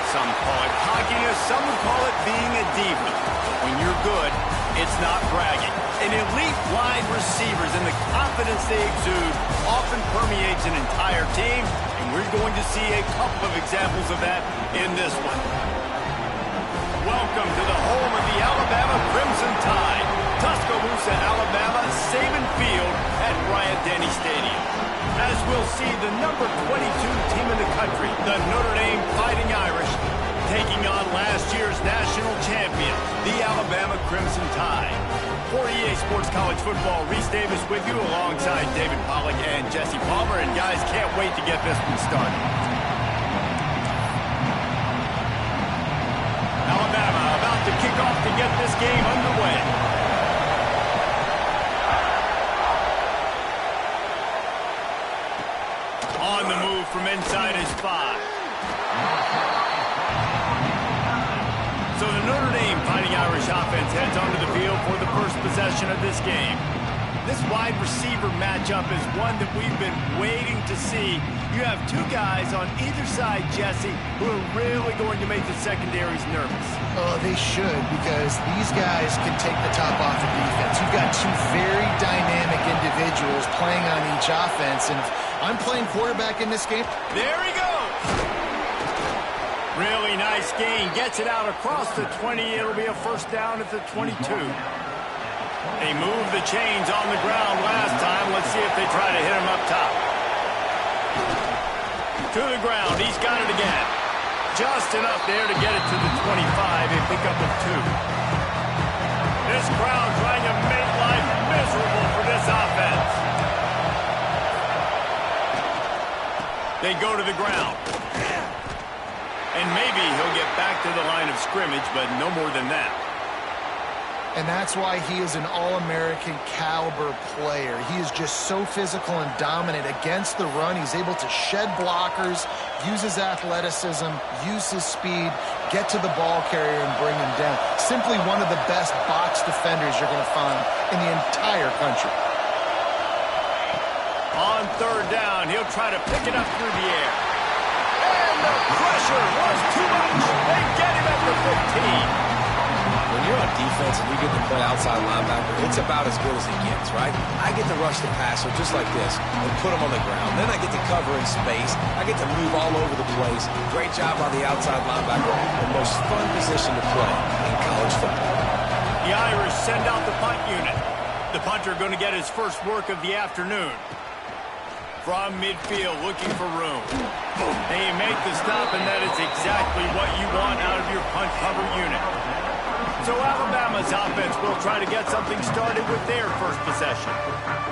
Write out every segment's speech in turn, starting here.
Some call it cockiness, some would call it being a diva. When you're good, it's not bragging. And elite wide receivers and the confidence they exude often permeates an entire team, and we're going to see a couple of examples of that in this one. Welcome to the home of the Alabama Crimson Tide. Tuscaloosa, Alabama, Saban Field at Bryant-Denny Stadium. As we'll see, the number 22 team in the country, the Notre Dame Fighting Irish, taking on last year's national champion, the Alabama Crimson Tide. For EA Sports College Football, Reese Davis with you alongside David Pollack and Jesse Palmer. And guys, can't wait to get this one started. Alabama about to kick off to get this game underway. On the move from inside his 5. So the Notre Dame Fighting Irish offense heads onto the field for the first possession of this game. This wide receiver matchup is one that we've been waiting to see. You have two guys on either side, Jesse, who are really going to make the secondaries nervous. Oh, they should, because these guys can take the top off the defense. You've got two very dynamic individuals playing on each offense, and if I'm playing quarterback in this game. There he goes! Really nice gain. Gets it out across the 20. It'll be a first down at the 22. They moved the chains on the ground last time. Let's see if they try to hit him up top. To the ground. He's got it again. Just enough there to get it to the 25. A pickup of 2. This crowd trying to make life miserable for this offense. They go to the ground. And maybe he'll get back to the line of scrimmage, but no more than that. And that's why he is an All-American caliber player. He is just so physical and dominant against the run. He's able to shed blockers, use his athleticism, use his speed, get to the ball carrier and bring him down. Simply one of the best box defenders you're going to find in the entire country. On third down, he'll try to pick it up through the air. And the pressure was too much. They get him at the 15. When you're on defense and you get to play outside linebacker, it's about as good as it gets, right? I get to rush the passer just like this and put him on the ground. Then I get to cover in space. I get to move all over the place. Great job on the outside linebacker. The most fun position to play in college football. The Irish send out the punt unit. The punter going to get his first work of the afternoon. From midfield, looking for room. They make the stop, and that is exactly what you want out of your punt cover unit. So Alabama's offense will try to get something started with their first possession.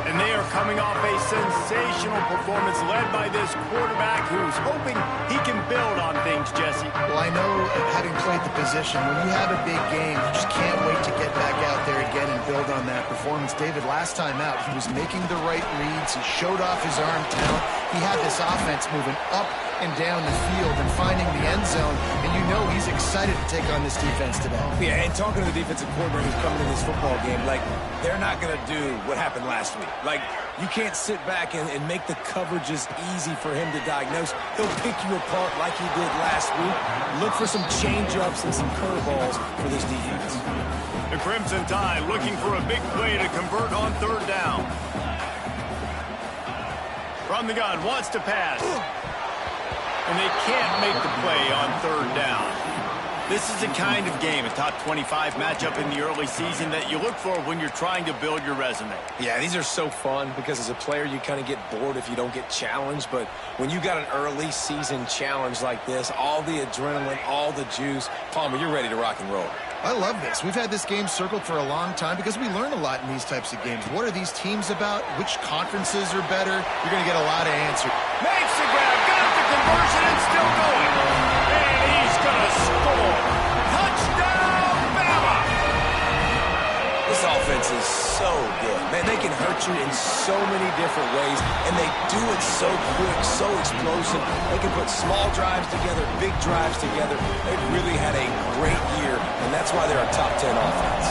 And they are coming off a sensational performance led by this quarterback who's hoping he can build on things, Jesse. Well, I know, having played the position, when you have a big game, you just can't wait to get back out there again and build on that performance. David, last time out, he was making the right reads. He showed off his arm talent. He had this offense moving up and down the field and finding the end zone, and you know he's excited to take on this defense today. Yeah, and talking to the defensive coordinator who's coming in this football game, like, they're not going to do what happened last week. Like, you can't sit back and make the coverages easy for him to diagnose. He'll pick you apart like he did last week. Look for some change-ups and some curveballs for this defense. The Crimson Tide looking for a big play to convert on third down. From the gun, wants to pass. And they can't make the play on third down. This is the kind of game, a top 25 matchup in the early season, that you look for when you're trying to build your resume. Yeah, these are so fun because as a player, you kind of get bored if you don't get challenged. But when you got an early season challenge like this, all the adrenaline, all the juice, Palmer, you're ready to rock and roll. I love this. We've had this game circled for a long time because we learn a lot in these types of games. What are these teams about? Which conferences are better? You're going to get a lot of answers. Makes the grab, got the conversion, and still going. And he's going to score. Touchdown, Bama! This offense is so good. Man, they can hurt you in so many different ways, and they do it so quick, so explosive. They can put small drives together, big drives together. They've really had a great year, and that's why they're a top 10 offense.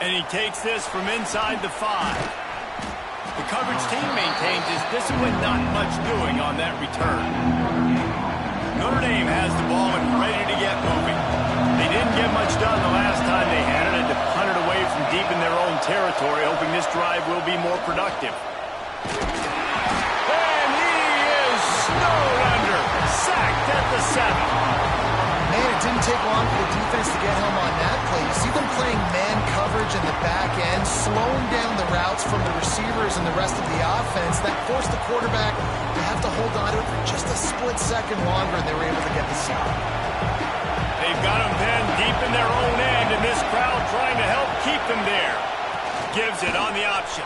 And he takes this from inside the 5. The coverage team maintains his discipline, not much doing on that return. Notre Dame has the ball and ready to get moving. They didn't get much done the last time they had it, and to punt it away from deep in their own territory, hoping this drive will be more productive. And he is snowed under, sacked at the 7. Man, it didn't take long for the defense to get home on that play. You see them playing man coverage in the back end, slowing down the routes from the receivers and the rest of the offense. That forced the quarterback to have to hold on to it for just a split second longer, and they were able to get the stop. They've got them pinned deep in their own end, and this crowd trying to help keep them there. Gives it on the option.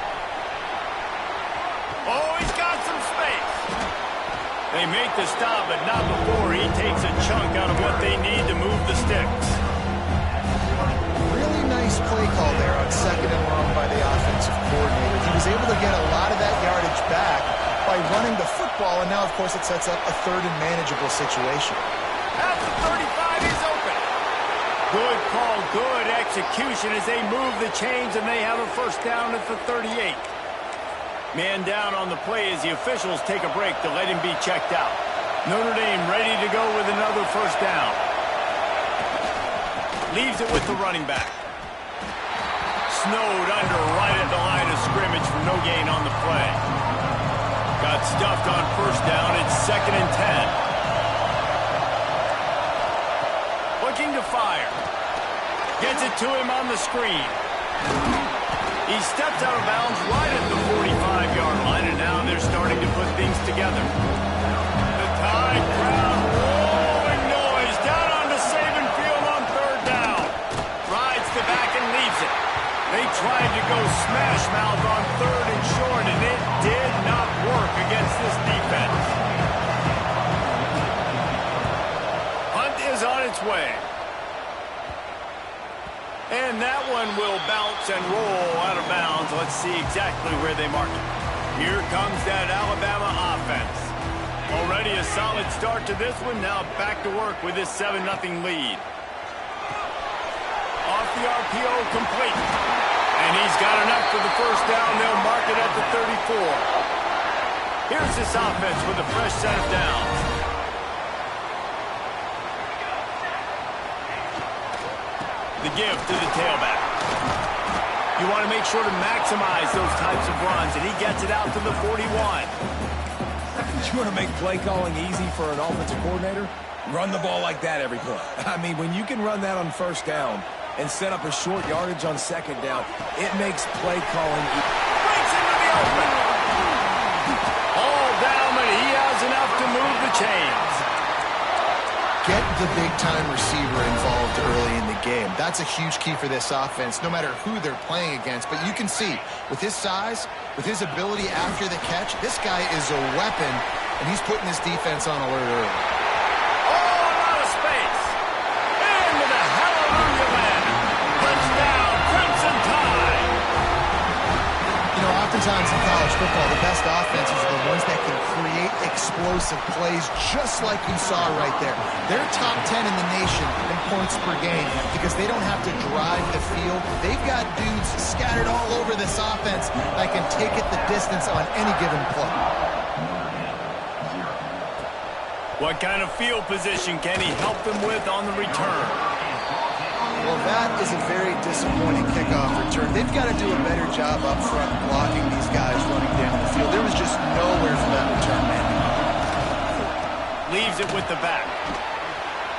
Oh, he's got some space. They make the stop, but not before he takes a chunk out of what they need to move the sticks. Really nice play call there on 2nd and long by the offensive coordinator. He was able to get a lot of that yardage back by running the football, and now, of course, it sets up a 3rd and manageable situation. At the 35, he's open. Good call, good execution as they move the chains, and they have a first down at the 38. Man down on the play as the officials take a break to let him be checked out. Notre Dame ready to go with another first down. Leaves it with the running back. Snowed under right at the line of scrimmage for no gain on the play. Got stuffed on first down. It's 2nd and 10. Looking to fire. Gets it to him on the screen. He steps out of bounds right at the 45-yard line, and now they're starting to put things together. The Tide crowd rolling noise down onto Saban Field on 3rd down. Rides the back and leaves it. They tried to go smash mouth on 3rd and short, and it did not work against this defense. Hunt is on its way. And that one will bounce and roll out of bounds. Let's see exactly where they mark it. Here comes that Alabama offense. Already a solid start to this one. Now back to work with this 7-0 lead. Off the RPO, complete. And he's got enough for the first down. They'll mark it at the 34. Here's this offense with a fresh set of downs. The give to the tailback. You want to make sure to maximize those types of runs, and he gets it out to the 41. You want to make play calling easy for an offensive coordinator? Run the ball like that every play. I mean, when you can run that on first down and set up a short yardage on 2nd down, it makes play calling easy. Breaks into the open. All down, but he has enough to move the chains. Get the big-time receiver involved early in the game. That's a huge key for this offense, no matter who they're playing against. But you can see, with his size, with his ability after the catch, this guy is a weapon, and he's putting his defense on alert early. Oh, a lot of space. Into the hallelujah land. Touchdown, Crimson Tide. You know, oftentimes in college football, the best offenses are the ones that can create explosive plays, just like you saw right there. They're top 10 in the nation in points per game because they don't have to drive the field. They've got dudes scattered all over this offense that can take it the distance on any given play. What kind of field position can he help them with on the return? Well, that is a very disappointing kickoff return. They've got to do a better job up front blocking these guys running down the field. There was just nowhere for that return man. Leaves it with the back.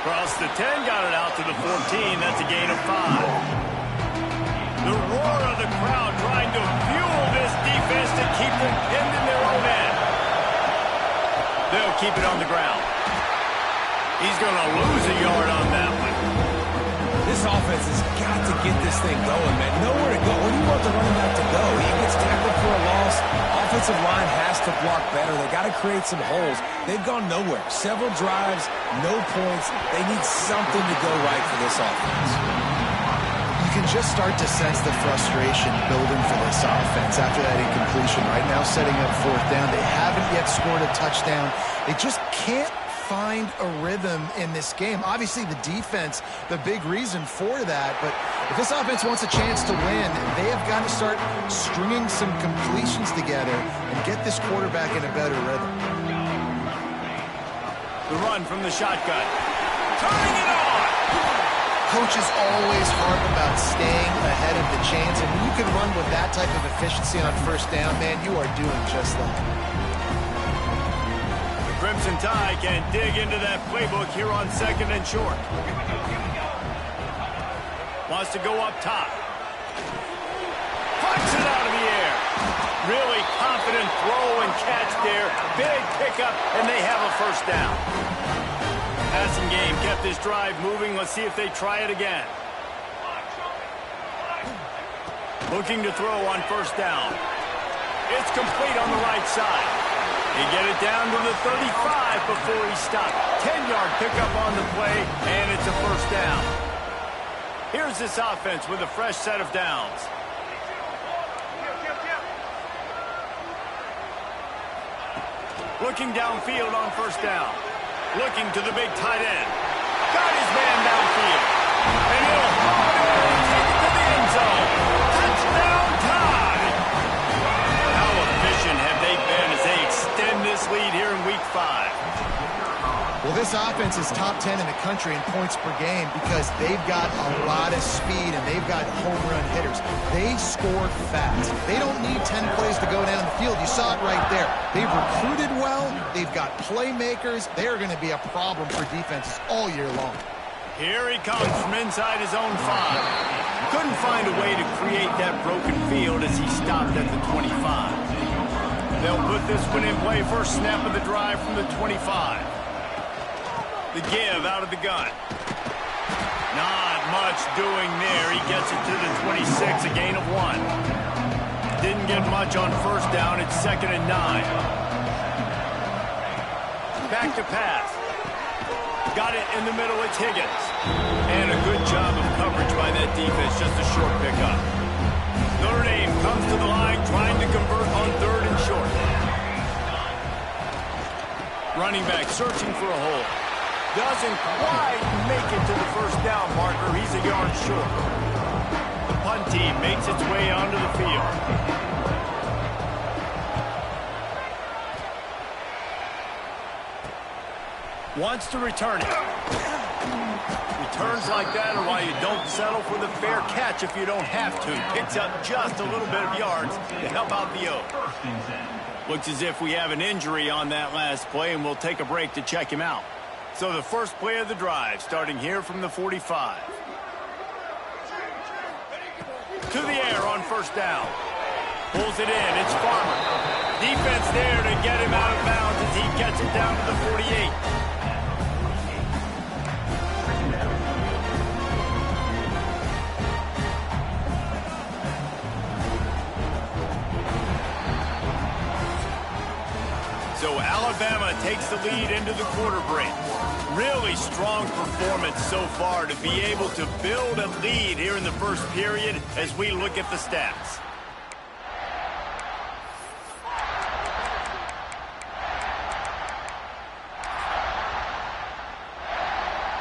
Across the 10, got it out to the 14. That's a gain of 5. The roar of the crowd trying to fuel this defense to keep them pinned in their own end. They'll keep it on the ground. He's going to lose a yard on that one. This offense has got to get this thing going, man. Nowhere to go. Where do you want the running back to go? He gets tackled for a loss. Offensive line has to block better. They got to create some holes. They've gone nowhere. Several drives, no points. They need something to go right for this offense. You can just start to sense the frustration building for this offense after that incompletion. Right now, setting up 4th down. They haven't yet scored a touchdown. They just can't find a rhythm in this game. Obviously, the defense, the big reason for that. But if this offense wants a chance to win, they have got to start stringing some completions together and get this quarterback in a better rhythm. The run from the shotgun. Turning it on! Coaches always harp about staying ahead of the chains, and when you can run with that type of efficiency on first down, man, you are doing just that. The Crimson Tide can dig into that playbook here on 2nd and short. Wants to go up top. Pucks it out of the air. Really confident throw and catch there. Big pickup, and they have a first down. Passing game kept this drive moving. Let's see if they try it again. Looking to throw on first down. It's complete on the right side. They get it down to the 35 before he stopped. 10-yard pickup on the play, and it's a first down. Here's this offense with a fresh set of downs. Looking downfield on first down. Looking to the big tight end. Got his man downfield. And he'll haul it in and take it to the end zone. Touchdown Tide! How efficient have they been as they extend this lead here in Week 5? Well, this offense is top 10 in the country in points per game because they've got a lot of speed and they've got home run hitters. They score fast. They don't need 10 plays to go down the field. You saw it right there. They've recruited well. They've got playmakers. They're going to be a problem for defenses all year long. Here he comes from inside his own 5. Couldn't find a way to create that broken field as he stopped at the 25. They'll put this one in play. First snap of the drive from the 25. The give out of the gun. Not much doing there. He gets it to the 26, a gain of 1. Didn't get much on first down. It's 2nd and 9. Back to pass. Got it in the middle. It's Higgins. And a good job of coverage by that defense. Just a short pickup. Notre Dame comes to the line trying to convert on 3rd and short. Running back searching for a hole. Doesn't quite make it to the first down marker. He's a yard short. The punt team makes its way onto the field. Wants to return it. Returns like that are why you don't settle for the fair catch if you don't have to. Picks up just a little bit of yards to help out the O. Looks as if we have an injury on that last play, and we'll take a break to check him out. So the first play of the drive, starting here from the 45. To the air on first down. Pulls it in. It's Farmer. Defense there to get him out of bounds as he gets it down to the 48. So Alabama takes the lead into the quarter break. Really strong performance so far to be able to build a lead here in the first period as we look at the stats.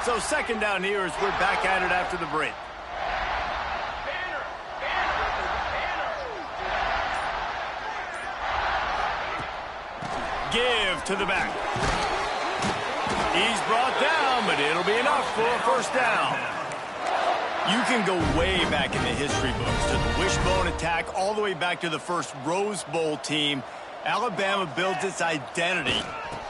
So 2nd down here as we're back at it after the break. Give to the back. He's brought down, but it'll be enough for a first down. You can go way back in the history books to the wishbone attack all the way back to the first Rose Bowl team. Alabama builds its identity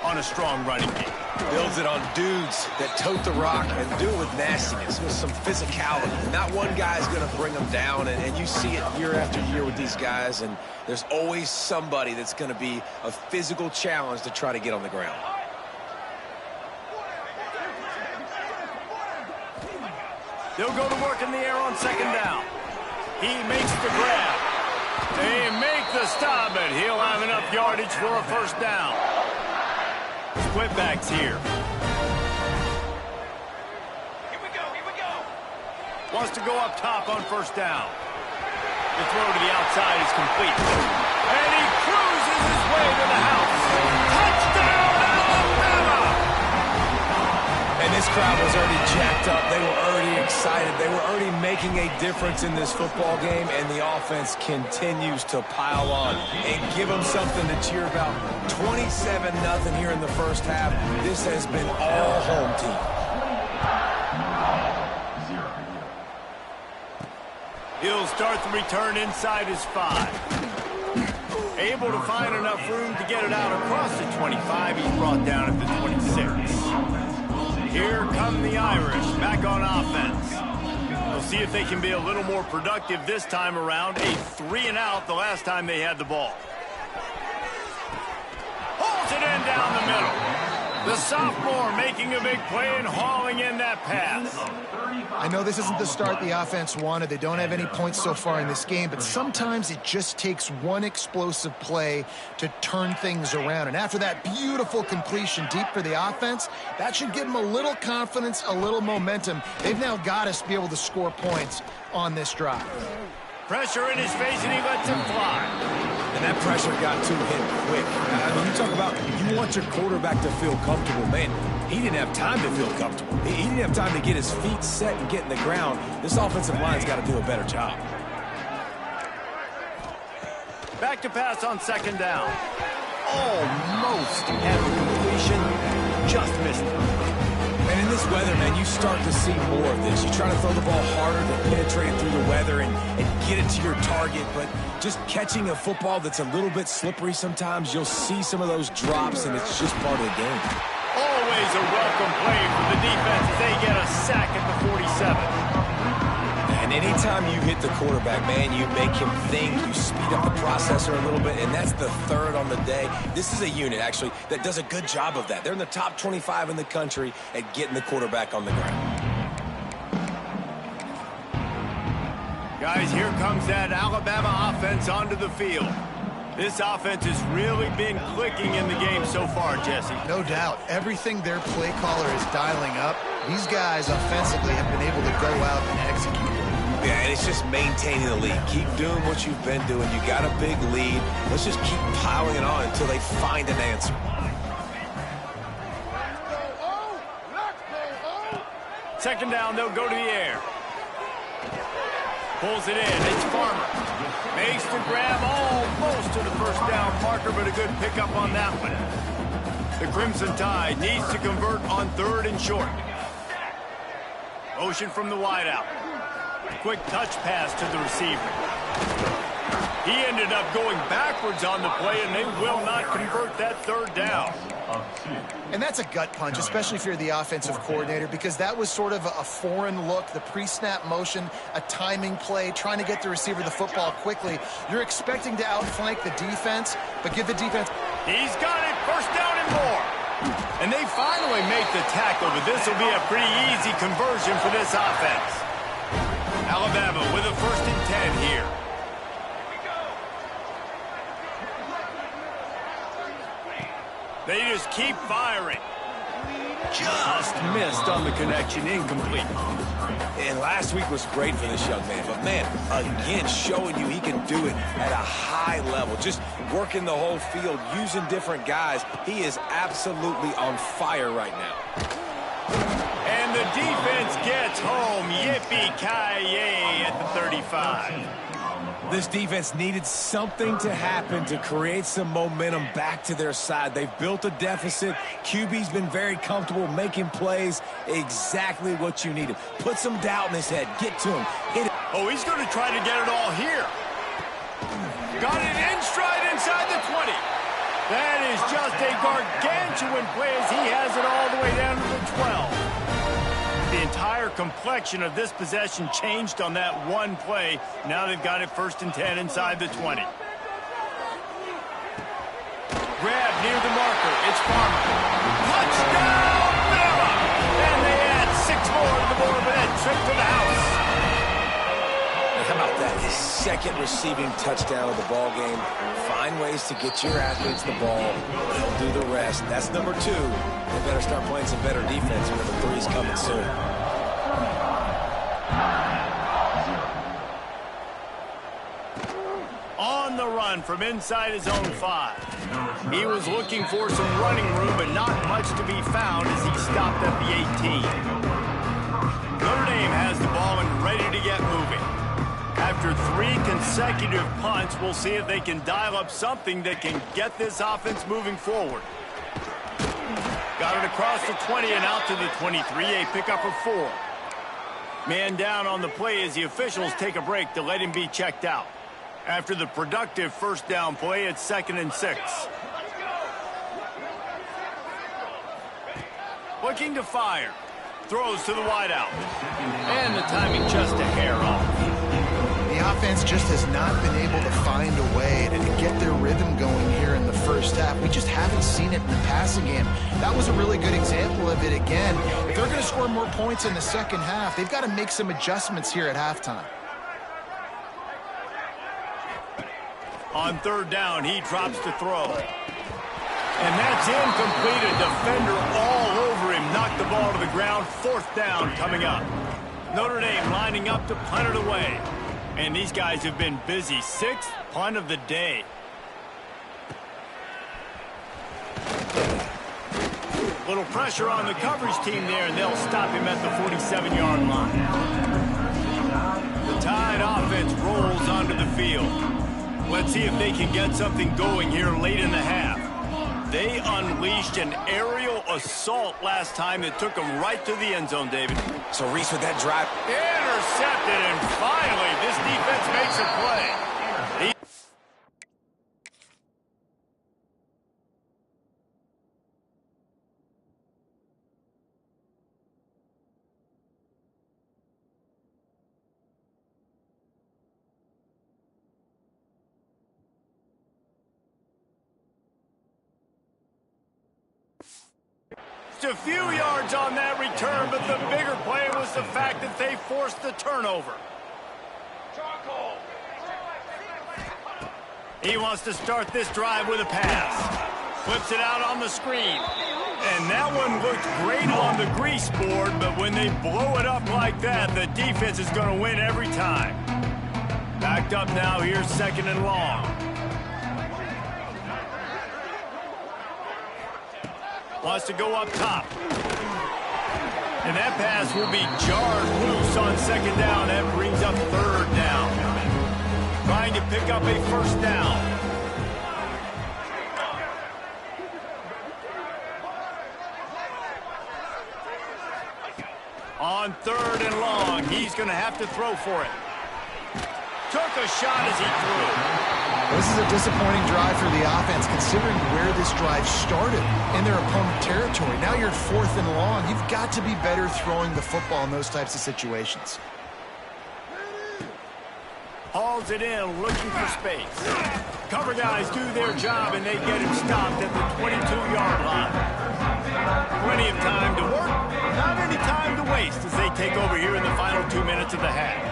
on a strong running game. Builds it on dudes that tote the rock and do it with nastiness, with some physicality. Not one guy's going to bring them down, and you see it year after year with these guys, and there's always somebody that's going to be a physical challenge to try to get on the ground. They'll go to work in the air on 2nd down. He makes the grab. They make the stop, and he'll have enough yardage for a first down. Split backs here. Here we go. Wants to go up top on first down. The throw to the outside is complete. And he cruises his way to the house. Touchdown, Alabama! crowd was already jacked up. They were already excited. They were already making a difference in this football game, and the offense continues to pile on and give them something to cheer about. 27-0 here in the first half. This has been all home team. He'll start the return inside his 5. Able to find enough room to get it out across the 25. He's brought down at the 26. Here come the Irish back on offense. We'll see if they can be a little more productive this time around. A 3-and-out the last time they had the ball. Holds it in down the middle. The sophomore making a big play and hauling in that pass. I know this isn't the start the offense wanted. They don't have any points so far in this game, but sometimes it just takes one explosive play to turn things around. And after that beautiful completion deep for the offense, that should give them a little confidence, a little momentum. They've now got us to be able to score points on this drive. Pressure in his face, and he lets him fly. And that pressure got to him quick. I mean, you talk about you want your quarterback to feel comfortable. Man, he didn't have time to feel comfortable. He didn't have time to get his feet set and get in the ground. This offensive line's got to do a better job. Back to pass on 2nd down. Almost had the completion, just missed it. And in this weather, man, you start to see more of this. You try to throw the ball harder to penetrate through the weather and get it to your target, but just catching a football that's a little bit slippery sometimes, you'll see some of those drops, and it's just part of the game. Always a welcome play for the defense as they get a sack at the 47. And anytime you hit the quarterback, man, you make him think, you speed up the processor a little bit, and that's the 3rd on the day. This is a unit, actually, that does a good job of that. They're in the top 25 in the country at getting the quarterback on the ground. Guys, here comes that Alabama offense onto the field. This offense has really been clicking in the game so far, Jesse. No doubt. Everything their play caller is dialing up, these guys offensively have been able to go out and execute. Yeah, and it's just maintaining the lead. Keep doing what you've been doing. You got a big lead. Let's just keep piling it on until they find an answer. Second down, they'll go to the air. Pulls it in. It's Farmer. Makes the grab almost to the 1st down marker, but a good pickup on that one. The Crimson Tide needs to convert on 3rd and short. Motion from the wideout. Quick touch pass to the receiver. He ended up going backwards on the play, and they will not convert that 3rd down. And that's a gut punch, especially if you're the offensive coordinator, because that was sort of a foreign look, the pre-snap motion, a timing play, trying to get the receiver the football quickly. You're expecting to outflank the defense, but give the defense... He's got it, 1st down and more. And they finally make the tackle, but this will be a pretty easy conversion for this offense. Alabama with a 1st and 10 here. They just keep firing. Just missed on the connection, incomplete. And last week was great for this young man. But, man, again, showing you he can do it at a high level. Just working the whole field, using different guys. He is absolutely on fire right now. And the defense gets home. Yippee-ki-yay at the 35. This defense needed something to happen to create some momentum back to their side. They've built a deficit. QB's been very comfortable making plays. Exactly what you needed. Put some doubt in his head. Get to him. Hit it. Oh, he's going to try to get it all here. Got it in stride inside the 20. That is just a gargantuan play as he has it all the way down to the 12. The entire complexion of this possession changed on that one play. Now they've got it 1st and 10 inside the 20. Grab near the marker. It's Farmer. Touchdown, Bama! And they add 6 more to the board with that trip to the house. How about that? His 2nd receiving touchdown of the ball game. Find ways to get your athletes the ball. They'll do the rest. That's number 2. They better start playing some better defense. Number 3's coming soon. On the run from inside his own 5. He was looking for some running room, but not much to be found as he stopped at the 18. Notre Dame has the ball and ready to get moving. After 3 consecutive punts, we'll see if they can dial up something that can get this offense moving forward. Got it across the 20 and out to the 23, a pickup of 4. Man down on the play as the officials take a break to let him be checked out. After the productive first down play, it's 2nd and 6. Looking to fire. Throws to the wideout. And the timing just a hair off. The offense just has not been able to find a way to get their rhythm going here in the first half. We just haven't seen it in the passing game. That was a really good example of it again. If they're going to score more points in the second half, they've got to make some adjustments here at halftime. On 3rd down, he drops to throw. And that's incomplete. A defender all over him. Knocked the ball to the ground. 4th down coming up. Notre Dame lining up to punt it away. And these guys have been busy. 6th punt of the day. Little pressure on the coverage team there, and they'll stop him at the 47-yard line. The Tide offense rolls onto the field. Let's see if they can get something going here late in the half. They unleashed an aerial assault last time that took them right to the end zone, David. So Reese with that drive. Intercepted, and finally this defense makes a play. A few yards on that return, but the bigger play was the fact that they forced the turnover. He wants to start this drive with a pass. Flips it out on the screen. And that one looked great on the grease board, but when they blow it up like that, the defense is going to win every time. Backed up now, here's 2nd and long. Wants to go up top. And that pass will be jarred loose on 2nd down. That brings up 3rd down. Trying to pick up a 1st down. On 3rd and long, he's going to have to throw for it. Took a shot as he threw. This is a disappointing drive for the offense, considering where this drive started in their opponent territory. Now you're 4th and long. You've got to be better throwing the football in those types of situations. Hauls it in, looking for space. Cover guys do their job, and they get him stopped at the 22-yard line. Plenty of time to work, not any time to waste as they take over here in the final 2 minutes of the half.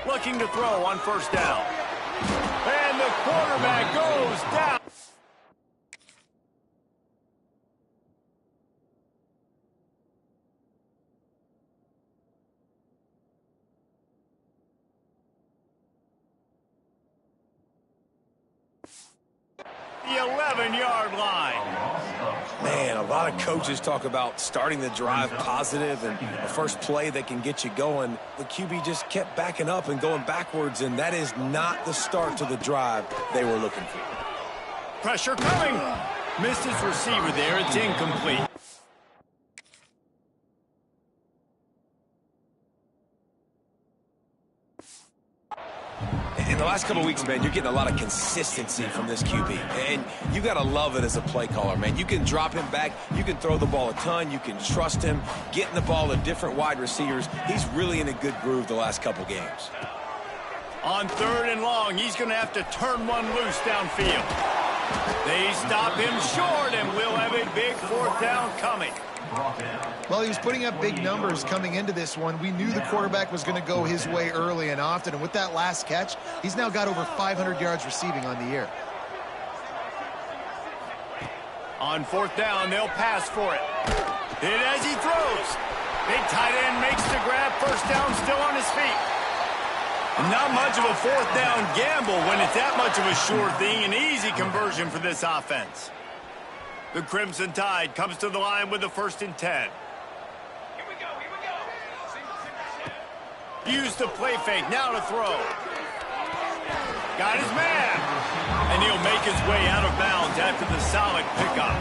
Looking to throw on 1st down. And the quarterback goes down. The 11-yard line. Man, a lot of coaches talk about starting the drive positive and a first play that can get you going. The QB just kept backing up and going backwards, and that is not the start to the drive they were looking for. Pressure coming. Missed his receiver there. It's incomplete. In the last couple of weeks, man, you're getting a lot of consistency from this QB. And you got to love it as a play caller, man. You can drop him back. You can throw the ball a ton. You can trust him. Getting the ball to different wide receivers. He's really in a good groove the last couple games. On 3rd and long, he's going to have to turn one loose downfield. They stop him short, and we'll have a big 4th down coming. Well, he was putting up big numbers coming into this one. We knew the quarterback was going to go his way early and often, and with that last catch, he's now got over 500 yards receiving on the year. On 4th down, they'll pass for it. Hit as he throws. Big tight end makes the grab. 1st down, still on his feet. Not much of a fourth down gamble when it's that much of a sure thing. An easy conversion for this offense. The Crimson Tide comes to the line with the 1st and 10. Use the play fake, now to throw. Got his man. And he'll make his way out of bounds after the solid pickup.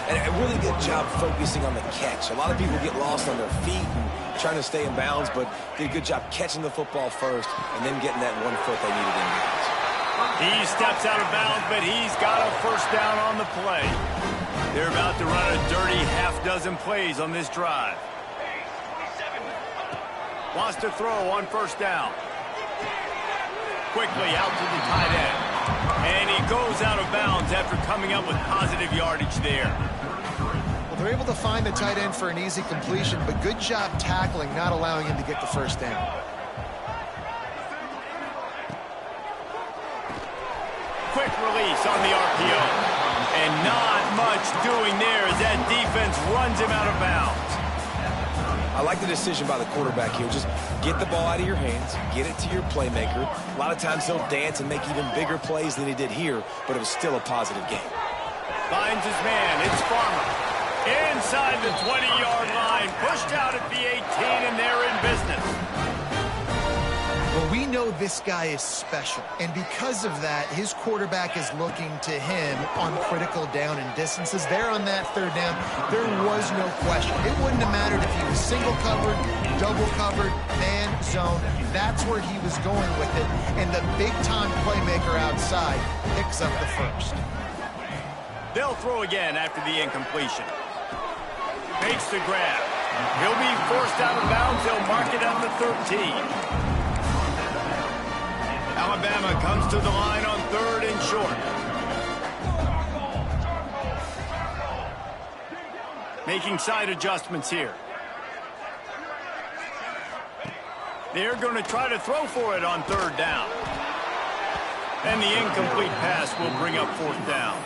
And a really good job focusing on the catch. A lot of people get lost on their feet and trying to stay in bounds, but did a good job catching the football first and then getting that 1 foot they needed in bounds. He steps out of bounds, but he's got a 1st down on the play. They're about to run a dirty half-dozen plays on this drive. Wants to throw on 1st down. Quickly out to the tight end. And he goes out of bounds after coming up with positive yardage there. Well, they're able to find the tight end for an easy completion, but good job tackling, not allowing him to get the 1st down. Quick release on the RPO. And not much doing there as that defense runs him out of bounds. I like the decision by the quarterback here. Just get the ball out of your hands, get it to your playmaker. A lot of times he'll dance and make even bigger plays than he did here, but it was still a positive game. Finds his man. It's Farmer. Inside the 20-yard line. Pushed out at the 18, and they're in business. Well, we know this guy is special, and because of that, his quarterback is looking to him on critical down and distances. There on that 3rd down, there was no question. It wouldn't have mattered if he was single covered, double covered, man, zone. That's where he was going with it, and the big-time playmaker outside picks up the 1st. They'll throw again after the incompletion. Makes the grab. He'll be forced out of bounds. They'll mark it at the 13. Alabama comes to the line on 3rd and short. Making side adjustments here. They're going to try to throw for it on 3rd down. And the incomplete pass will bring up 4th down.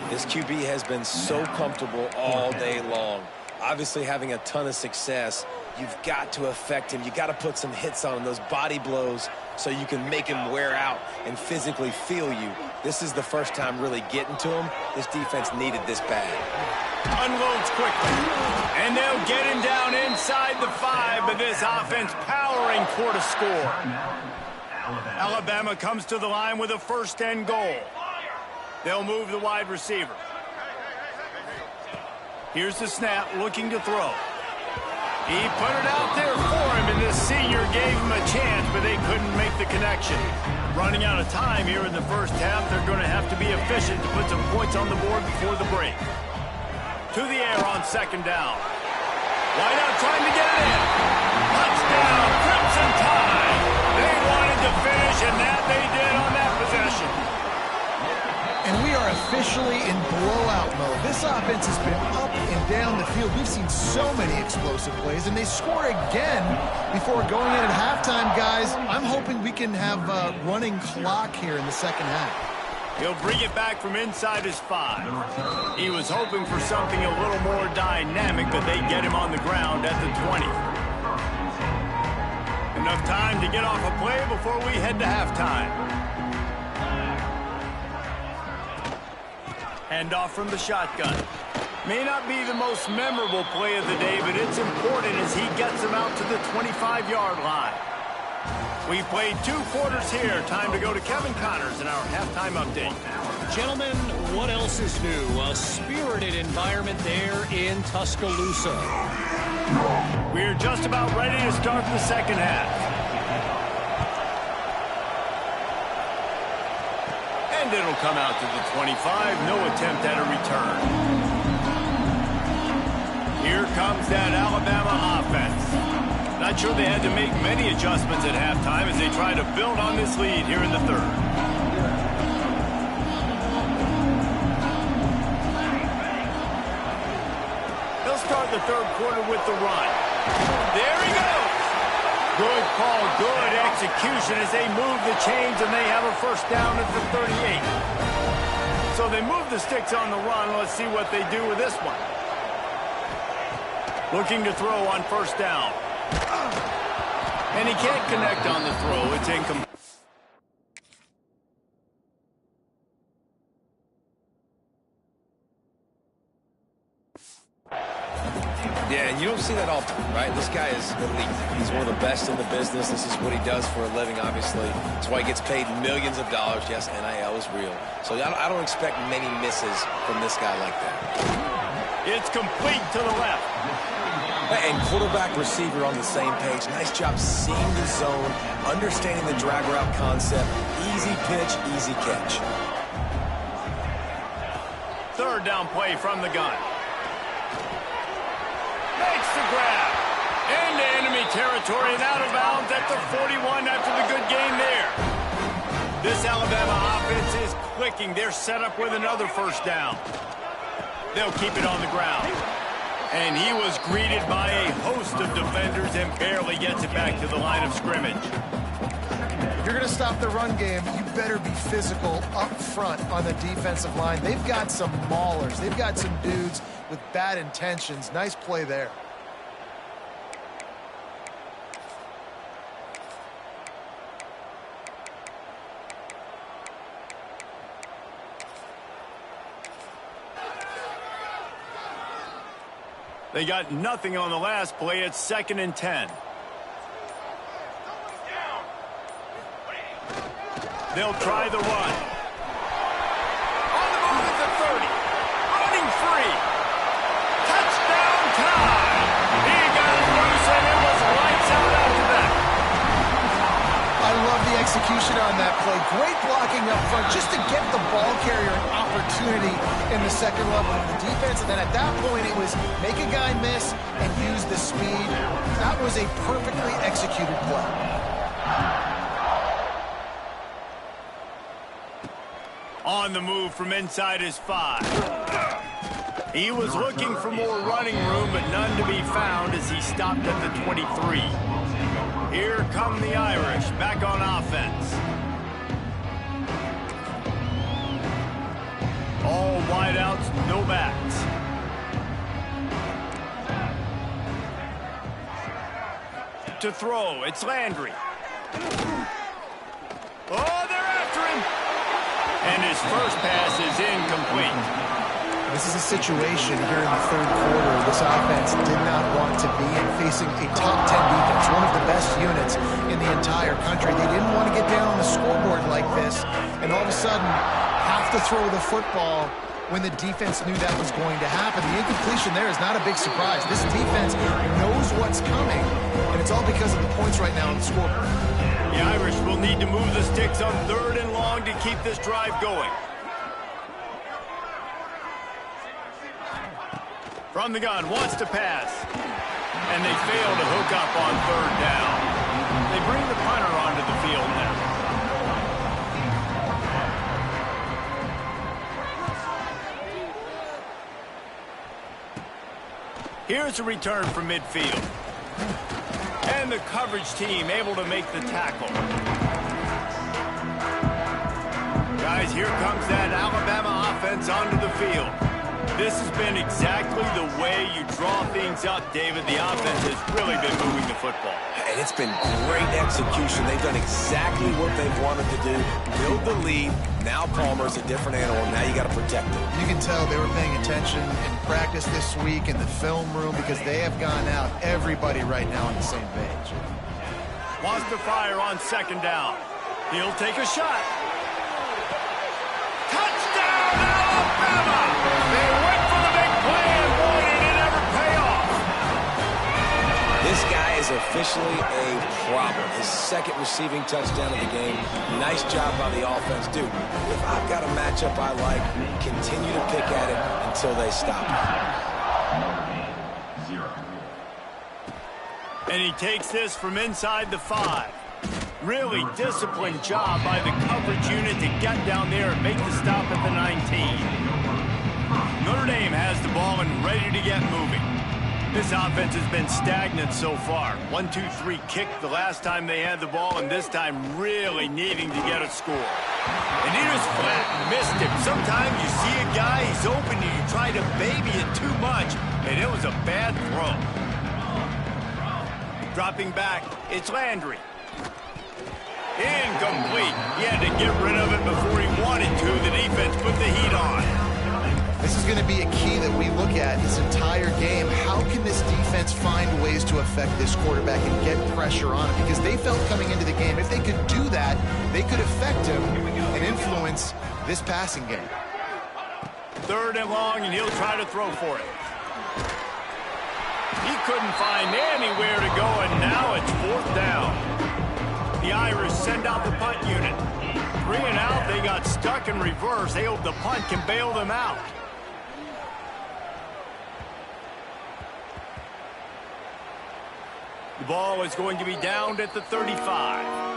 This QB has been so comfortable all day long. Obviously having a ton of success. You've got to affect him. You've got to put some hits on him, those body blows, so you can make him wear out and physically feel you. This is the first time really getting to him. This defense needed this bad. Unloads quickly. And they'll get him down inside the 5, but this offense powering toward a score. Alabama comes to the line with a 1st and goal. They'll move the wide receiver. Here's the snap, looking to throw. He put it out there for him, and this senior gave him a chance, but they couldn't make the connection. Running out of time here in the 1st half, they're going to have to be efficient to put some points on the board before the break. To the air on 2nd down. Wide out trying to get it in. Touchdown, Crimson Tide. They wanted to finish, and that they did on that possession. And we are officially in blowout mode. This offense has been up and down the field. We've seen so many explosive plays, and they score again before going in at halftime, guys. I'm hoping we can have a running clock here in the 2nd half. He'll bring it back from inside his 5. He was hoping for something a little more dynamic, but they get him on the ground at the 20. Enough time to get off a play before we head to halftime. Handoff from the shotgun. May not be the most memorable play of the day, but it's important as he gets him out to the 25-yard line. We've played 2 quarters here. Time to go to Kevin Connors in our halftime update. Gentlemen, what else is new? A spirited environment there in Tuscaloosa. We're just about ready to start the 2nd half. And it'll come out to the 25. No attempt at a return. Here comes that Alabama offense. Not sure they had to make many adjustments at halftime as they try to build on this lead here in the 3rd. They'll start the 3rd quarter with the run. There he goes. Good call, good execution as they move the chains, and they have a 1st down at the 38. So they move the sticks on the run. Let's see what they do with this one. Looking to throw on 1st down. And he can't connect on the throw. It's incomplete. Yeah, and you don't see that often, right? This guy is elite. He's one of the best in the business. This is what he does for a living, obviously. That's why he gets paid millions of dollars. Yes, NIL is real. So I don't expect many misses from this guy like that. It's complete to the left. And quarterback receiver on the same page. Nice job seeing the zone, understanding the drag route concept. Easy pitch, easy catch. Third down play from the gun. Makes the grab. Into enemy territory and out of bounds at the 41 after the good gain there. This Alabama offense is clicking. They're set up with another first down. They'll keep it on the ground. And he was greeted by a host of defenders and barely gets it back to the line of scrimmage. If you're going to stop the run game, you better be physical up front on the defensive line. They've got some maulers. They've got some dudes with bad intentions. Nice play there. They got nothing on the last play. It's 2nd and 10. They'll try the run. On the move at the 30. Running free. Touchdown time. He got it loose and it was lights out after that. I love the execution on that play. Great blocking up front just to get the ball carrier an opportunity in the second level of the defense. And then at that point, it was make a guy miss and use the speed. That was a perfectly executed play. On the move from inside his 5. He was looking for more running room, but none to be found as he stopped at the 23. Here come the Irish, back on offense. All wideouts, no backs. To throw, it's Landry. Oh, they're after him. And his first pass is incomplete. This is a situation here in the third quarter this offense did not want to be in, facing a top 10 defense, one of the best units in the entire country. They didn't want to get down on the scoreboard like this and all of a sudden have to throw the football when the defense knew that was going to happen. The incompletion there is not a big surprise. This defense knows what's coming, and it's all because of the points right now on the scoreboard. The Irish will need to move the sticks on 3rd and long to keep this drive going. From the gun, wants to pass. And they fail to hook up on 3rd down. They bring the punter onto the field now. Here's a return from midfield. And the coverage team able to make the tackle. Guys, here comes that Alabama offense onto the field. This has been exactly the way you draw things up, David. The offense has really been moving the football. And it's been great execution. They've done exactly what they've wanted to do. Build the lead. Now Palmer's a different animal. Now you got to protect him. You can tell they were paying attention in practice this week in the film room because they have gone out, everybody right now on the same page. Wants to fire on 2nd down. He'll take a shot. Touchdown, Alabama! They went for the big play, and boy, did it ever pay off. This guy is officially a problem. His 2nd receiving touchdown of the game. Nice job by the offense. Dude, if I've got a matchup I like, continue to pick at it until they stop it. And he takes this from inside the 5. Really disciplined job by the coverage unit to get down there and make the stop at the 19. Notre Dame has the ball and ready to get moving. This offense has been stagnant so far. 1-2-3 kick the last time they had the ball, and this time really needing to get a score. And he just flat missed him. Sometimes you see a guy, he's open, and you try to baby it too much, and it was a bad throw. Dropping back, it's Landry. Incomplete. He had to get rid of it before he wanted to. The defense put the heat on. This is going to be a key that we look at this entire game. How can this defense find ways to affect this quarterback and get pressure on him? Because they felt coming into the game, if they could do that, they could affect him and influence this passing game. 3rd and long, and he'll try to throw for it. He couldn't find anywhere to go, and now it's 4th down. The Irish send out the punt unit. 3 and out, they got stuck in reverse. They hope the punt can bail them out. The ball is going to be downed at the 35.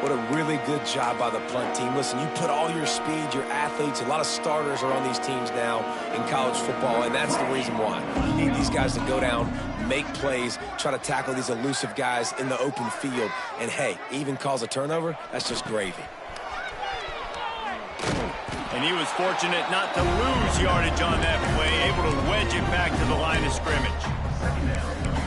What a really good job by the punt team. Listen, you put all your speed, your athletes, a lot of starters are on these teams now in college football, and that's the reason why. You need these guys to go down, make plays, try to tackle these elusive guys in the open field. And, hey, even cause a turnover, that's just gravy. And he was fortunate not to lose yardage on that play, able to wedge it back to the line of scrimmage.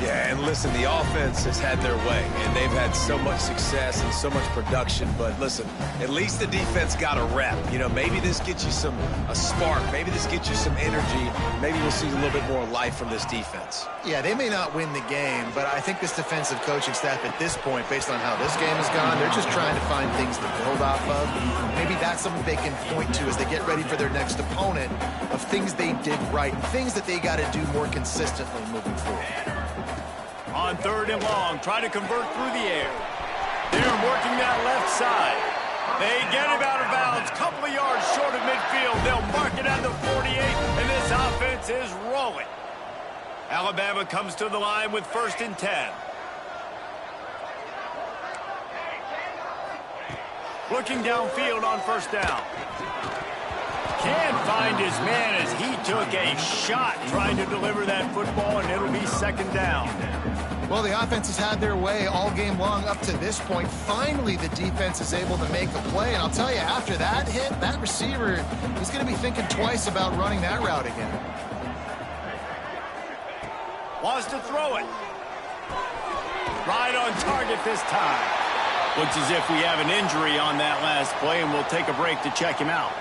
Yeah, and listen, the offense has had their way, and they've had so much success and so much production. But listen, at least the defense got a rep. You know, maybe this gets you a spark. Maybe this gets you some energy. Maybe we'll see a little bit more life from this defense. Yeah, they may not win the game, but I think this defensive coaching staff at this point, based on how this game has gone, they're just trying to find things to build off of. Maybe that's something they can point to as they get ready for their next opponent, of things they did right, things that they got to do more consistently moving forward. On 3rd and long, try to convert through the air. They're working that left side. They get him out of bounds, couple of yards short of midfield. They'll mark it at the 48, and this offense is rolling. Alabama comes to the line with 1st and 10. Looking downfield on 1st down. Can't find his man as he took a shot trying to deliver that football, and it'll be 2nd down. Well, the offense has had their way all game long up to this point. Finally, the defense is able to make a play. And I'll tell you, after that hit, that receiver, he's going to be thinking twice about running that route again. Wants to throw it. Right on target this time. Looks as if we have an injury on that last play, and we'll take a break to check him out.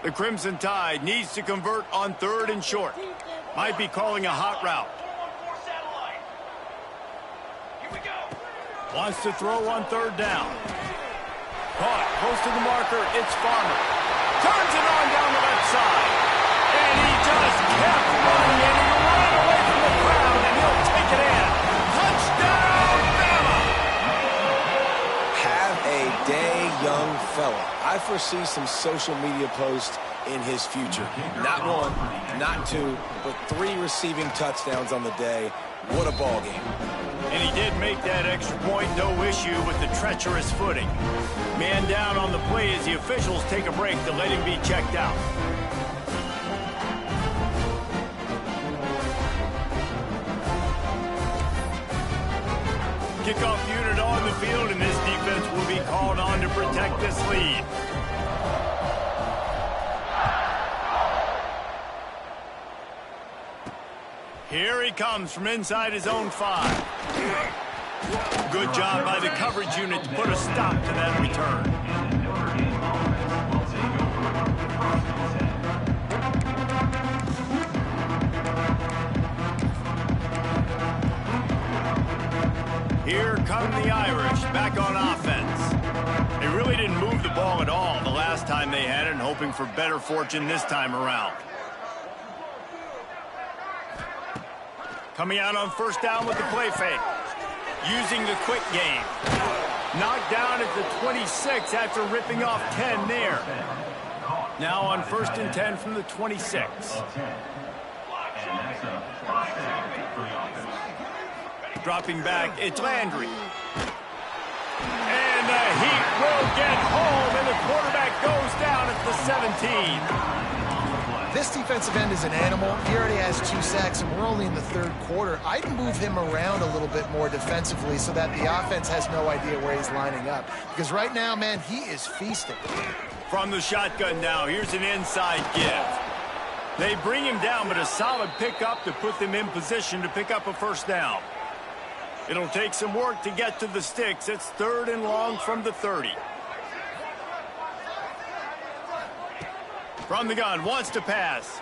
The Crimson Tide needs to convert on 3rd and short. Might be calling a hot route. Wants to throw on 3rd down. Caught close to the marker. It's Farmer. Turns it on down the left side. And he just kept running, and he ran away from the crowd, and he'll take it in. Touchdown, Bama! Have a day, young fella. I foresee some social media posts in his future. Not 1, not 2, but 3 receiving touchdowns on the day. What a ball game. And he did make that extra point, no issue with the treacherous footing. Man down on the play as the officials take a break to let him be checked out. Kickoff unit on the field, and this defense will be called on to protect this lead. Here he comes from inside his own 5. Good job by the coverage unit to put a stop to that return. Here come the Irish back on offense. They really didn't move the ball at all the last time they had it, and hoping for better fortune this time around. Coming out on 1st down with the play fake. Using the quick game. Knocked down at the 26 after ripping off 10 there. Now on 1st and 10 from the 26. Dropping back, it's Landry. And the Heat will get home, and the quarterback goes down at the 17. This defensive end is an animal. He already has 2 sacks, and we're only in the 3rd quarter. I'd move him around a little bit more defensively so that the offense has no idea where he's lining up. Because right now, man, he is feasting. From the shotgun now, here's an inside give. They bring him down, but a solid pickup to put them in position to pick up a first down. It'll take some work to get to the sticks. It's 3rd and long from the 30. From the gun, wants to pass.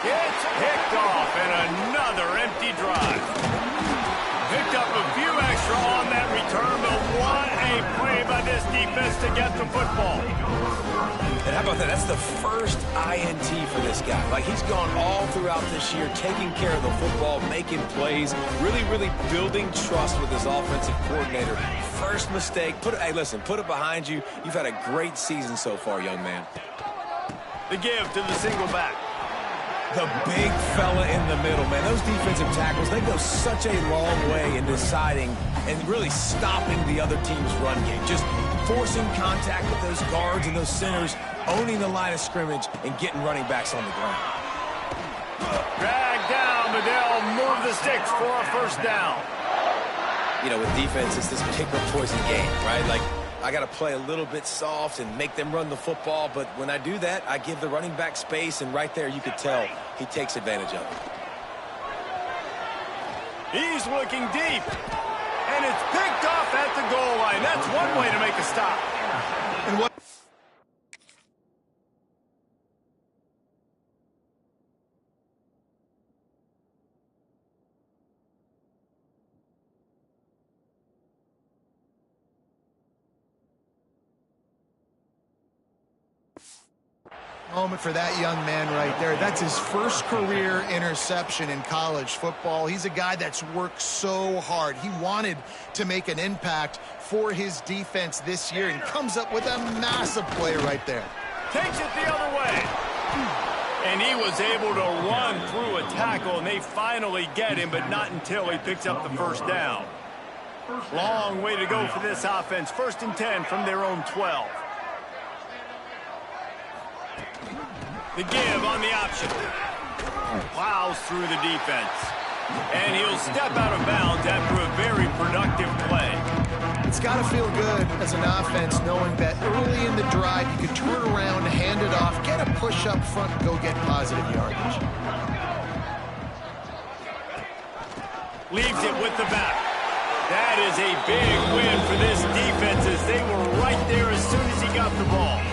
It's picked off, and another empty drive. Picked up a few extra on that return, but what a play by this defense to get the football. And how about that? That's the first INT for this guy. Like, he's gone all throughout this year, taking care of the football, making plays, really building trust with his offensive coordinator. First mistake, hey, listen, put it behind you. You've had a great season so far, young man. The give to the single back. The big fella in the middle, man. Those defensive tackles, they go such a long way in deciding and really stopping the other team's run game. Just forcing contact with those guards and those centers, owning the line of scrimmage, and getting running backs on the ground. Drag down, but they'll move the sticks for a first down. You know, with defense, it's this pick or poison game, right? Like, I got to play a little bit soft and make them run the football, but when I do that, I give the running back space, and right there you could tell he takes advantage of it. He's looking deep, and it's picked off at the goal line. That's one way to make a stop. And what? Moment for that young man right there. That's his first career interception in college football. He's a guy that's worked so hard. He wanted to make an impact for his defense this year and comes up with a massive play right there. Takes it the other way. And he was able to run through a tackle, and they finally get him, but not until he picks up the first down. Long way to go for this offense. 1st and 10 from their own 12. The give on the option. Plows through the defense. And he'll step out of bounds after a very productive play. It's got to feel good as an offense knowing that early in the drive you can turn around, hand it off, get a push up front, and go get positive yardage. Leaves it with the back. That is a big win for this defense as they were right there as soon as he got the ball.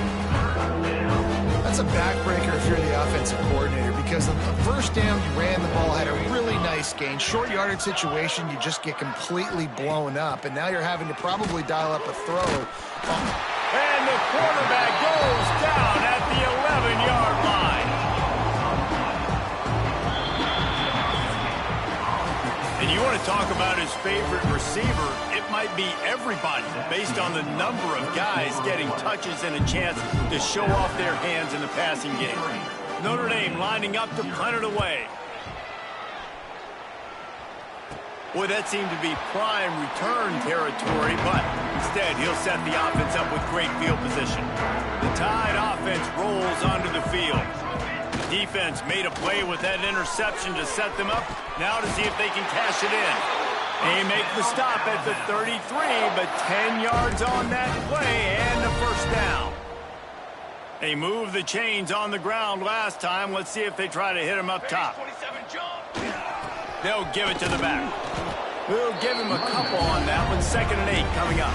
That's a backbreaker if you're the offensive coordinator, because on the first down you ran the ball, had a really nice gain. Short yardage situation, you just get completely blown up, and now you're having to probably dial up a throw. And the quarterback goes down at the 11-yard line. And you want to talk about his favorite receiver, it might be everybody based on the number of guys getting touches and a chance to show off their hands in the passing game. Notre Dame lining up to punt it away. Boy, that seemed to be prime return territory, but instead he'll set the offense up with great field position. The Tide offense rolls onto the field. Defense made a play with that interception to set them up. Now to see if they can cash it in. They make the stop at the 33, but 10 yards on that play and a first down. They moved the chains on the ground last time. Let's see if they try to hit him up top. They'll give it to the back. We'll give him a couple on that one. 2nd and 8 coming up.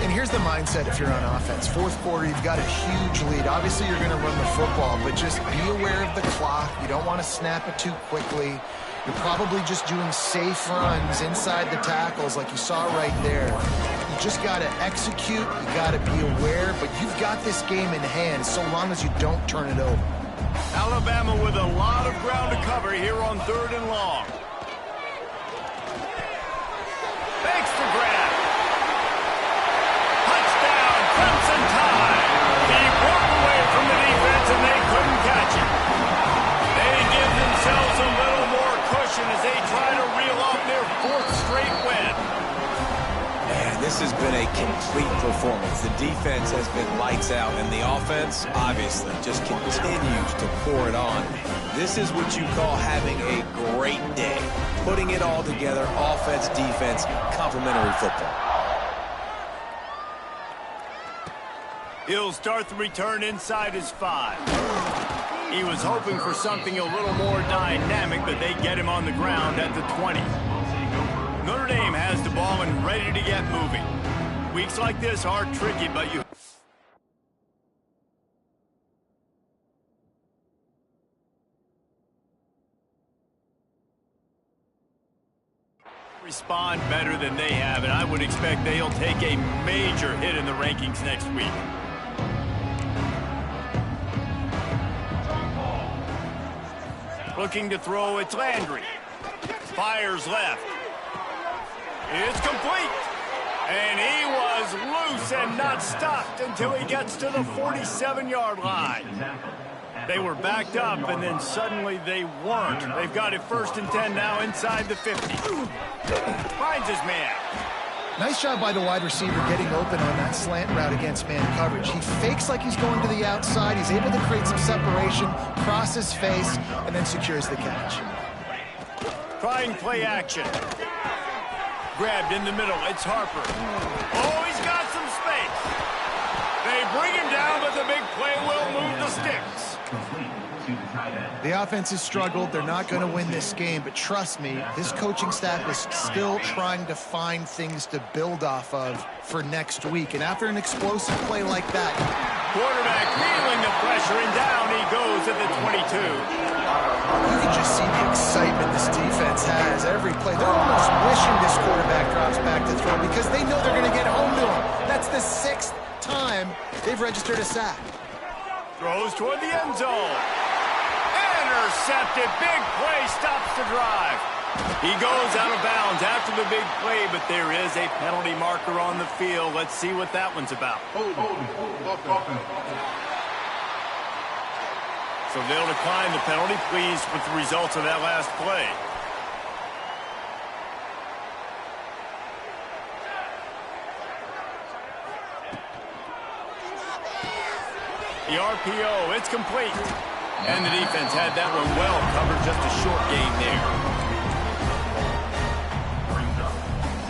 And here's the mindset if you're on offense. 4th quarter, you've got a huge lead. Obviously, you're going to run the football, but just be aware of the clock. You don't want to snap it too quickly. You're probably just doing safe runs inside the tackles like you saw right there. You just got to execute. You got to be aware, but you've got this game in hand so long as you don't turn it over. Alabama with a lot of ground to cover here on 3rd and long. Thanks for grab. Touchdown, Crimson Tide. He broke away from the defense and they couldn't catch him. They give themselves a This has been a complete performance. The defense has been lights out, and the offense, obviously, just continues to pour it on. This is what you call having a great day. Putting it all together, offense, defense, complementary football. He'll start the return inside his 5. He was hoping for something a little more dynamic, but they get him on the ground at the 20. Notre Dame has the ball and ready to get moving. Weeks like this are tricky, but you respond better than they have, and I would expect they'll take a major hit in the rankings next week. Looking to throw, it's Landry. Fires left. It's complete. And he was loose and not stopped until he gets to the 47-yard line. They were backed up, and then suddenly they weren't. They've got it 1st and 10 now inside the 50. Finds his man. Nice job by the wide receiver getting open on that slant route against man coverage. He fakes like he's going to the outside. He's able to create some separation, cross his face, and then secures the catch. Trying play action. Grabbed in the middle. It's Harper. Oh, he's got some space. They bring him down, but the big play will move the sticks. The offense has struggled. They're not going to win this game, but trust me, this coaching staff is still trying to find things to build off of for next week. And after an explosive play like that, quarterback feeling the pressure, and down he goes at the 22. You can just see the excitement this defense has every play. They're almost wishing this quarterback drops back to throw because they know they're going to get home to him. That's the 6th time they've registered a sack. Throws toward the end zone. Intercepted. Big play stops the drive. He goes out of bounds after the big play, but there is a penalty marker on the field. Let's see what that one's about. So they'll decline the penalty. Pleased with the results of that last play. The RPO, it's complete. And the defense had that one well covered, just a short gain there.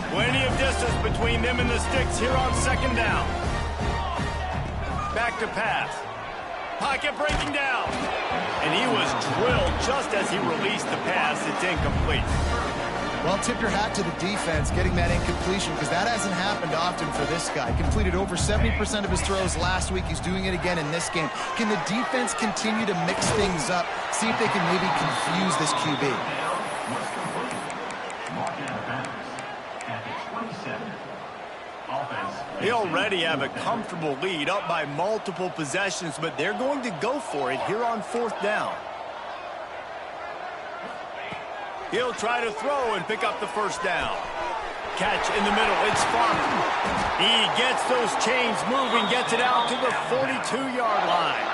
Plenty of distance between them and the sticks here on 2nd down. Back to pass. Pocket breaking down. And he was drilled just as he released the pass. It's incomplete. Well, tip your hat to the defense getting that incompletion because that hasn't happened often for this guy. Completed over 70% of his throws last week. He's doing it again in this game. Can the defense continue to mix things up? See if they can maybe confuse this QB. They already have a comfortable lead up by multiple possessions, but they're going to go for it here on 4th down. He'll try to throw and pick up the 1st down. Catch in the middle. It's Farmer. He gets those chains moving, gets it out to the 42-yard line.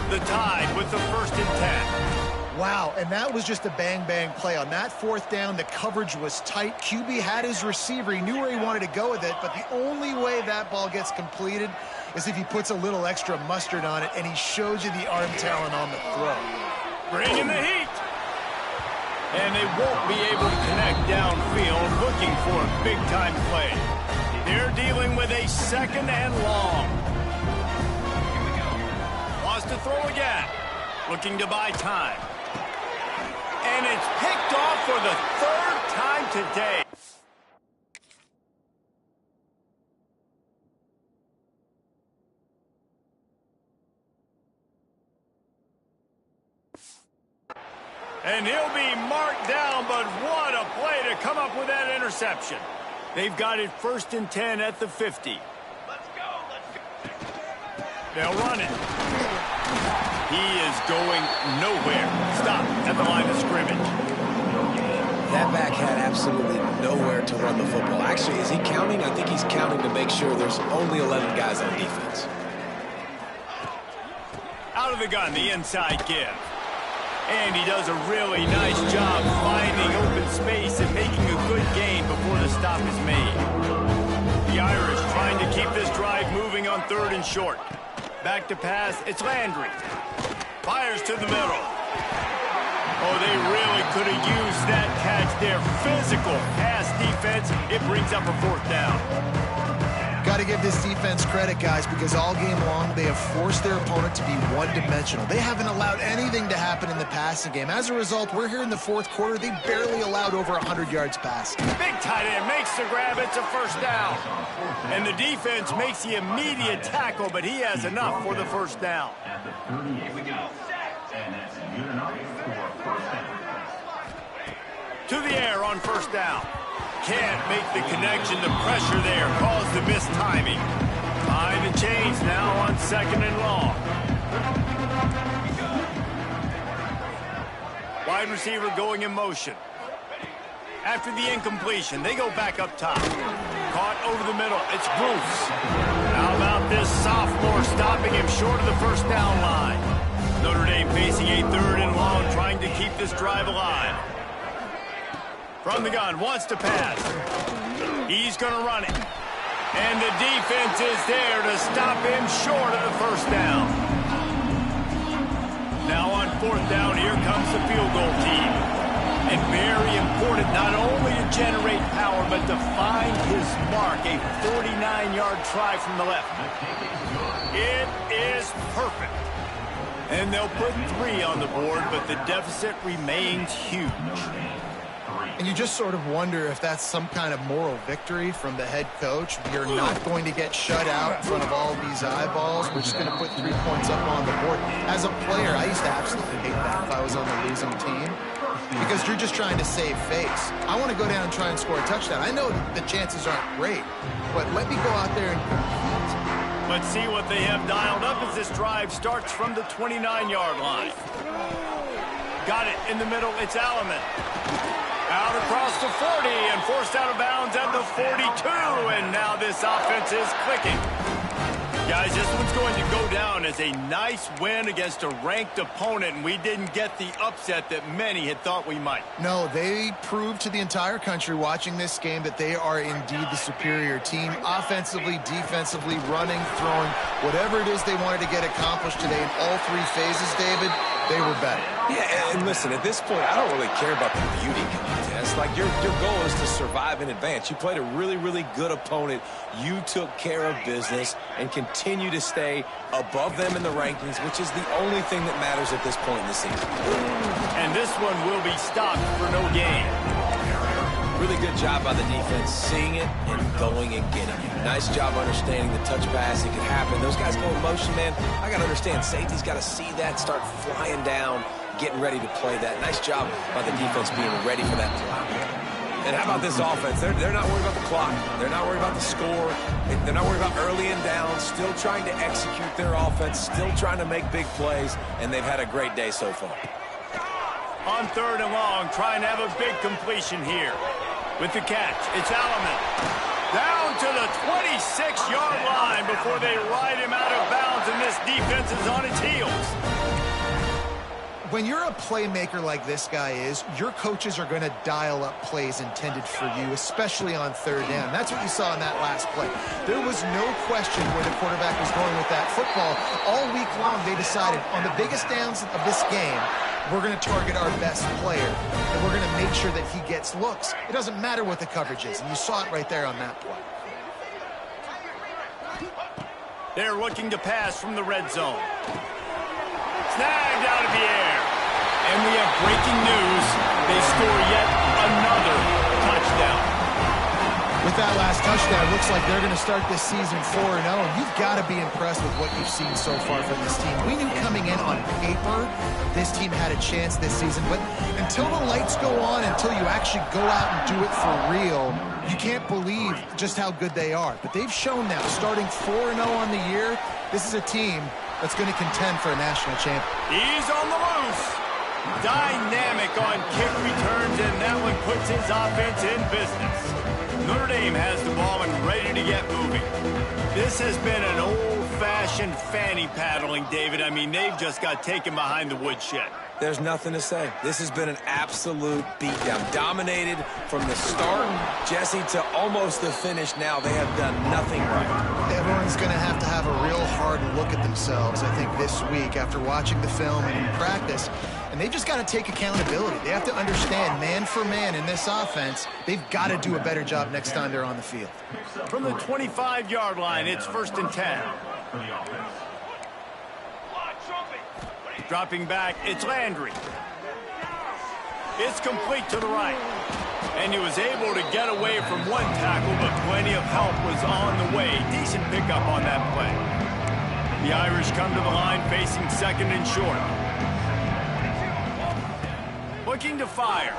The Tide with the 1st and 10. Wow, and that was just a bang-bang play. On that 4th down, the coverage was tight. QB had his receiver. He knew where he wanted to go with it, but the only way that ball gets completed is if he puts a little extra mustard on it, and he shows you the arm talent on the throw. Bringing the heat. And they won't be able to connect downfield, looking for a big-time play. They're dealing with a 2nd and long. Wants to throw again. Looking to buy time. And it's picked off for the 3rd time today. And he'll be marked down, but what a play to come up with that interception. They've got it 1st and 10 at the 50. Let's go. They'll run it. He is going nowhere. Stop at the line of scrimmage. That back had absolutely nowhere to run the football. Actually, is he counting? I think he's counting to make sure there's only 11 guys on defense. Out of the gun, the inside give. And he does a really nice job finding open space and making a good gain before the stop is made. 3rd and short. Back to pass, it's Landry. Fires to the middle. Oh, they really could have used that catch there. Physical pass defense. It brings up a 4th down. Got to give this defense credit, guys, because all game long they have forced their opponent to be one-dimensional. They haven't allowed anything to happen in the passing game. As a result, we're here in the 4th quarter. They barely allowed over 100 yards passing. Big tight end makes the grab. It's a 1st down. And the defense makes the immediate tackle, but he has enough for the 1st down. To the air on 1st down. Can't make the connection. The pressure there caused the missed timing. Time to change now on 2nd and long. Wide receiver going in motion. After the incompletion, they go back up top. Caught over the middle. It's Bruce. How about this sophomore stopping him short of the 1st down line? Notre Dame facing a 3rd and long, trying to keep this drive alive. From the gun, wants to pass. He's going to run it. And the defense is there to stop him short of the 1st down. Now on 4th down, here comes the field goal team. And very important not only to generate power, but to find his mark. A 49-yard try from the left. It is perfect. And they'll put 3 on the board, but the deficit remains huge. And you just sort of wonder if that's some kind of moral victory from the head coach. You're not going to get shut out in front of all these eyeballs. We're just going to put 3 points up on the board. As a player, I used to absolutely hate that if I was on the losing team, because you're just trying to save face. I want to go down and try and score a touchdown. I know the chances aren't great, but let me go out there and compete. Let's see what they have dialed up as this drive starts from the 29-yard line. Got it in the middle. It's Alleman. Out across the 40 and forced out of bounds at the 42. And now this offense is clicking. Guys, this one's going to go down as a nice win against a ranked opponent, and we didn't get the upset that many had thought we might. No, they proved to the entire country watching this game that they are indeed the superior team. Offensively, defensively, running, throwing, whatever it is they wanted to get accomplished today in all 3 phases, David, they were better. Yeah, and listen, at this point, I don't really care about the beauty contest. Like, your goal is to survive in advance. You played a really, really good opponent. You took care of business and continue to stay above them in the rankings, which is the only thing that matters at this point in the season. And this one will be stopped for no gain. Really good job by the defense, seeing it and going and getting it. Nice job understanding the touch pass. It could happen. Those guys go in motion, man. I got to understand, safety's got to see that, start flying down, getting ready to play that. Nice job by the defense being ready for that play. And how about this offense? They're not worried about the clock. They're not worried about the score. They're not worried about early and down. Still trying to execute their offense. Still trying to make big plays. And they've had a great day so far. On 3rd and long, trying to have a big completion here. With the catch, it's Alleman. Down to the 26-yard line before they ride him out of bounds, and this defense is on its heels. When you're a playmaker like this guy is, your coaches are going to dial up plays intended for you, especially on 3rd down. That's what you saw in that last play. There was no question where the quarterback was going with that football. All week long, they decided on the biggest downs of this game, we're going to target our best player, and we're going to make sure that he gets looks. It doesn't matter what the coverage is, and you saw it right there on that play. They're looking to pass from the red zone. Snagged out of the air. And we have breaking news. They score yet another touchdown. With that last touchdown, it looks like they're going to start this season 4-0. You've got to be impressed with what you've seen so far from this team. We knew coming in on paper this team had a chance this season, but until the lights go on, until you actually go out and do it for real, you can't believe just how good they are. But they've shown now, starting 4-0 on the year, this is a team that's going to contend for a national champion. He's on the loose. Dynamic on kick returns, and that one puts his offense in business. Notre Dame has the ball and ready to get moving. This has been an old-fashioned fanny paddling, David. I mean, they've just got taken behind the woodshed. There's nothing to say. This has been an absolute beatdown. Dominated from the start, Jesse, to almost the finish now. They have done nothing right. Everyone's going to have a real hard look at themselves, I think, this week after watching the film and in practice. And they've just got to take accountability. They have to understand, man for man in this offense, they've got to do a better job next time they're on the field. From the 25-yard line, it's 1st and 10. Dropping back, it's Landry. It's complete to the right. And he was able to get away from one tackle, but plenty of help was on the way. Decent pickup on that play. The Irish come to the line facing 2nd and short. Looking to fire.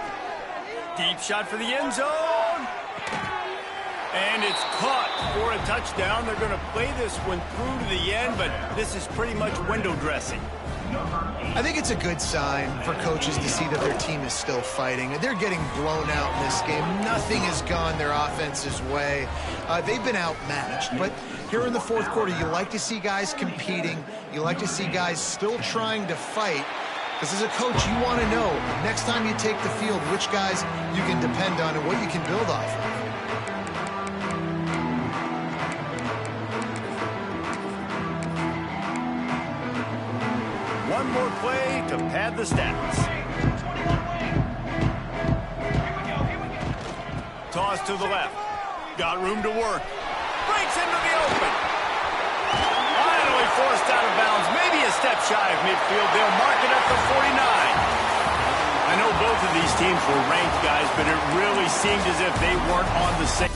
Deep shot for the end zone. And it's caught for a touchdown. They're going to play this one through to the end, but this is pretty much window dressing. I think it's a good sign for coaches to see that their team is still fighting. They're getting blown out in this game. Nothing has gone their offense's way. They've been outmatched. But here in the 4th quarter, you like to see guys competing. You like to see guys still trying to fight. Because as a coach, you want to know, next time you take the field, which guys you can depend on and what you can build off of. One more play to pad the stats. Toss to the left. Got room to work. Breaks into the open. Finally forced out of bounds. Maybe a step shy of midfield. They'll mark it at the 49. I know both of these teams were ranked, guys, but it really seemed as if they weren't on the same.